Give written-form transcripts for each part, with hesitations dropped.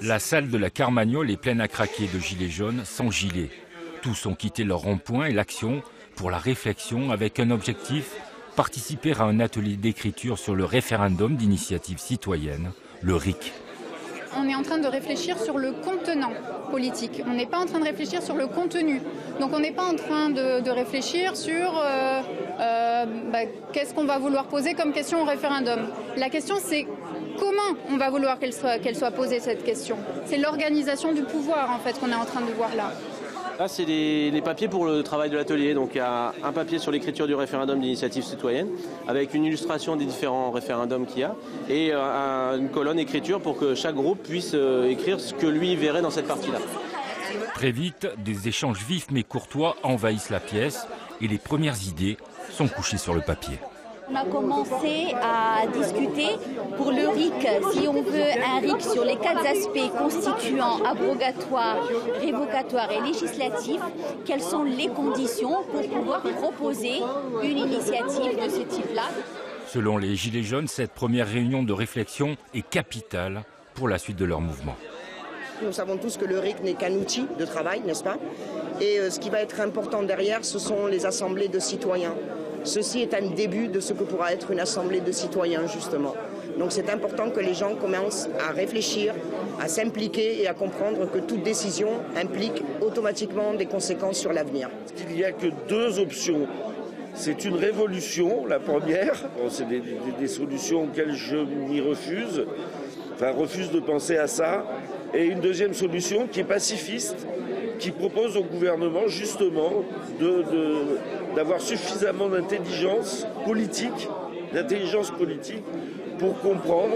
La salle de la Carmagnole est pleine à craquer de gilets jaunes sans gilet. Tous ont quitté leur rond-point et l'action pour la réflexion avec un objectif, participer à un atelier d'écriture sur le référendum d'initiative citoyenne, le RIC. On est en train de réfléchir sur le contenant politique. On n'est pas en train de réfléchir sur le contenu. Donc on n'est pas en train de réfléchir sur qu'est-ce qu'on va vouloir poser comme question au référendum. La question c'est comment on va vouloir qu'elle soit posée cette question. C'est l'organisation du pouvoir en fait qu'on est en train de voir là. Là, c'est les papiers pour le travail de l'atelier. Donc, il y a un papier sur l'écriture du référendum d'initiative citoyenne, avec une illustration des différents référendums qu'il y a, et une colonne écriture pour que chaque groupe puisse écrire ce que lui verrait dans cette partie-là. Très vite, des échanges vifs mais courtois envahissent la pièce et les premières idées sont couchées sur le papier. On a commencé à discuter pour le RIC, si on veut un RIC sur les 4 aspects constituants, abrogatoire, révocatoire et législatif, quelles sont les conditions pour pouvoir proposer une initiative de ce type-là. Selon les Gilets jaunes, cette première réunion de réflexion est capitale pour la suite de leur mouvement. Nous savons tous que le RIC n'est qu'un outil de travail, n'est-ce pas? Et ce qui va être important derrière, ce sont les assemblées de citoyens. Ceci est un début de ce que pourra être une assemblée de citoyens, justement. Donc c'est important que les gens commencent à réfléchir, à s'impliquer et à comprendre que toute décision implique automatiquement des conséquences sur l'avenir. Il n'y a que 2 options. C'est une révolution, la première. Bon, c'est des solutions auxquelles je m'y refuse. Enfin, refuse de penser à ça. Et une deuxième solution qui est pacifiste, qui propose au gouvernement justement d'avoir suffisamment d'intelligence politique pour comprendre.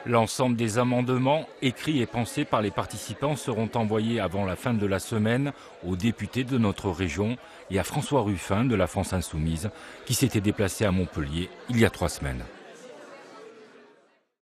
L'ensemble des amendements écrits et pensés par les participants seront envoyés avant la fin de la semaine aux députés de notre région et à François Ruffin de la France Insoumise qui s'était déplacé à Montpellier il y a 3 semaines.